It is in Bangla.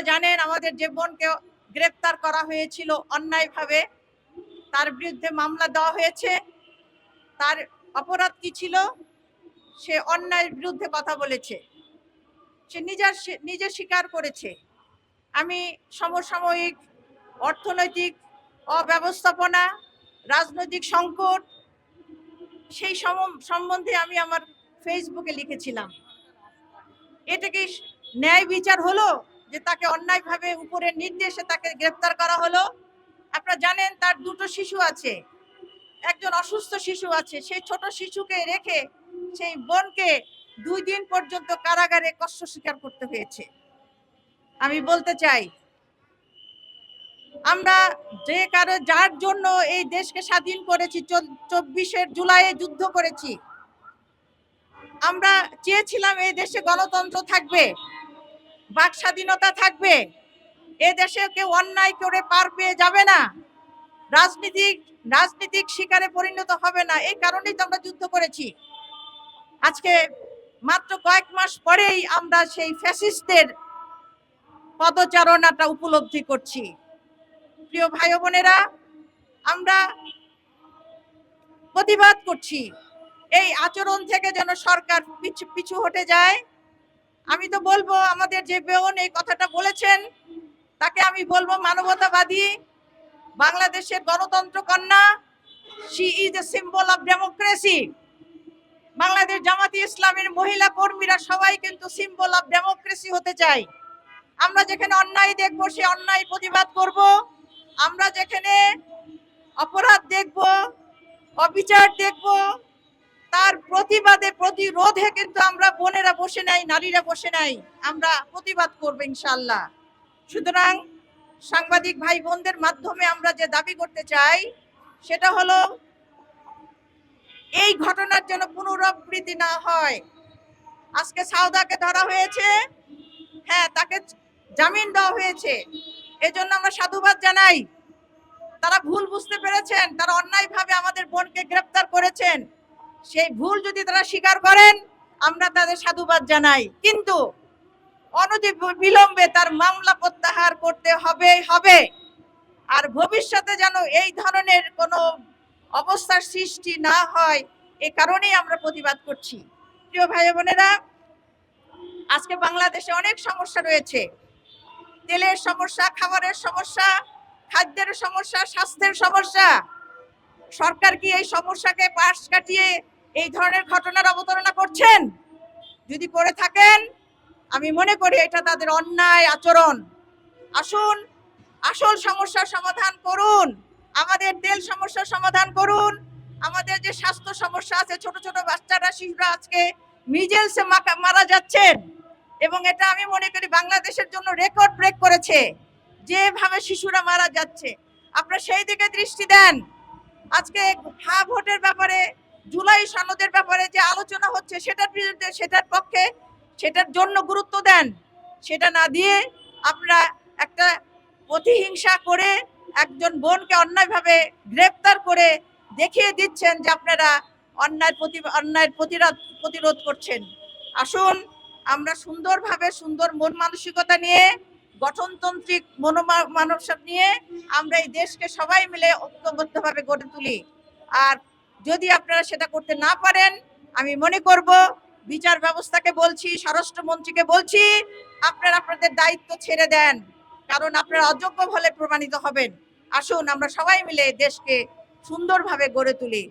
জানেন আমাদের যে বোনকে গ্রেপ্তার করা হয়েছিল অন্যায়ভাবে, তার বিরুদ্ধে মামলা দেওয়া হয়েছে। তার অপরাধ কি ছিল? সে অন্যায়ের বিরুদ্ধে কথা বলেছে, সে নিজে স্বীকার করেছে। আমি সমসাময়িক অর্থনৈতিক অব্যবস্থাপনা, রাজনৈতিক সংকট, সেই সম্বন্ধে আমি আমার ফেসবুকে লিখেছিলাম। এটা কি ন্যায় বিচার হলো যে তাকে অন্যায়ভাবে উপরের নির্দেশে তাকে গ্রেফতার করা হলো? আপনারা জানেন তার দুটো শিশু আছে, একজন অসুস্থ শিশু আছে। সেই ছোট শিশুকে রেখে সেই বোনকে 2 দিন পর্যন্ত কারাগারে কষ্ট স্বীকার করতে হয়েছে। আমি বলতে চাই, আমরা যার জন্য এই দেশকে স্বাধীন করেছি, 24 জুলাই যুদ্ধ করেছি, আমরা চেয়েছিলাম এই দেশে গণতন্ত্র থাকবে, বাক স্বাধীনতা থাকবে, এ দেশে কেউ অন্যায় করে পার পেয়ে যাবে না, রাজনীতিক শিকারে পরিণত হবে না। এই কারণেই তো আমরা যুদ্ধ করেছি। আজকে মাত্র কয়েক মাস পরেই আমরা সেই ফ্যাসিস্টদের পদচারণাটা উপলব্ধি করছি। প্রিয় ভাই বোনেরা, আমরা প্রতিবাদ করছি এই আচরণ থেকে যেন সরকার পিছু হটে যায়। আমি তো বলবো, আমাদের যে বোন এই কথাটা বলেছেন তাকে আমি বলবো মানবতাবাদী, বাংলাদেশের গণতন্ত্র কন্যা। She is a symbol of democracy. Bangladesh জামাতি ইসলামের মহিলা কর্মীরা সবাই কিন্তু সিম্বল অফ ডেমোক্রেসি হতে চাই। আমরা যেখানে অন্যায় দেখব সে অন্যায় প্রতিবাদ করব, আমরা যেখানে অপরাধ দেখব, অবিচার দেখব, তার প্রতিবাদে প্রতিরোধে কিন্তু আমরা বোনেরা বসে নাই, নারীরা বসে নাই, আমরা প্রতিবাদ করব ইনশাআল্লাহ। সুতরাং সাংবাদিক ভাই বোনদের মাধ্যমে আমরা যে দাবি করতে চাই সেটা হলো, এই ঘটনার যেন পুনরাবৃত্তি না হয়। আজকে সাউদাকে ধরা হয়েছে, হ্যাঁ, তাকে জামিন দেওয়া হয়েছে, এজন্য আমরা সাধুবাদ জানাই। তারা ভুল বুঝতে পেরেছেন, তারা অন্যায়ভাবে আমাদের বোনকে গ্রেফতার করেছেন। সেই ভুল যদি তারা স্বীকার করেন, আমরা তাদের সাধুবাদ জানাই, কিন্তু অনতিবিলম্বে তার মামলা প্রত্যাহার করতে হবে। আর ভবিষ্যতে যেন এই ধরনের কোনো অবস্থার সৃষ্টি না হয়, এ কারণেই আমরা প্রতিবাদ করছি। প্রিয় ভাই বোনেরা, আজকে বাংলাদেশে অনেক সমস্যা রয়েছে। তেলের সমস্যা, খাবারের সমস্যা, খাদ্যের সমস্যা, স্বাস্থ্যের সমস্যা। সরকার কি এই সমস্যাকে পাশ কাটিয়ে এই ধরনের ঘটনার অবতারণা করছেন? যদি করে থাকেন, আমি মনে করি এটা তাদের অন্যায় আচরণ। আসুন, আসল সমস্যার সমাধান করুন, আমাদের তেল সমস্যার সমাধান করুন। আমাদের যে স্বাস্থ্য সমস্যা আছে, ছোট ছোট বাচ্চারা, শিশুরা আজকে মিজেলসে মারা যাচ্ছেন, এবং এটা আমি মনে করি বাংলাদেশের জন্য রেকর্ড ব্রেক করেছে যেভাবে শিশুরা মারা যাচ্ছে। আপনারা সেই দিকে দৃষ্টি দেন। আজকে ভোটের ব্যাপারে, জুলাই সনদের ব্যাপারে যে আলোচনা হচ্ছে সেটার বিরুদ্ধে, সেটার পক্ষে, সেটার জন্য গুরুত্ব দেন। সেটা না দিয়ে আপনারা একটা প্রতিহিংসা করে একজন বোনকে অন্যায়ভাবে গ্রেফতার করে দেখিয়ে দিচ্ছেন যে আপনারা অন্যায়ের প্রতিরোধ করছেন। আসুন, আমরা সুন্দরভাবে, সুন্দর মন মানসিকতা নিয়ে, গঠনতান্ত্রিক মানসিকতা নিয়ে আমরা এই দেশকে সবাই মিলে ঐক্যবদ্ধভাবে গড়ে তুলি। আর যদি আপনারা সেটা করতে না পারেন, আমি মনে করব, বিচার ব্যবস্থাকে বলছি, স্বরাষ্ট্রমন্ত্রীকে বলছি, আপনারা আপনাদের দায়িত্ব ছেড়ে দেন, কারণ আপনারা অযোগ্য বলে প্রমাণিত হবেন। আসুন, আমরা সবাই মিলে দেশকে সুন্দরভাবে গড়ে তুলি।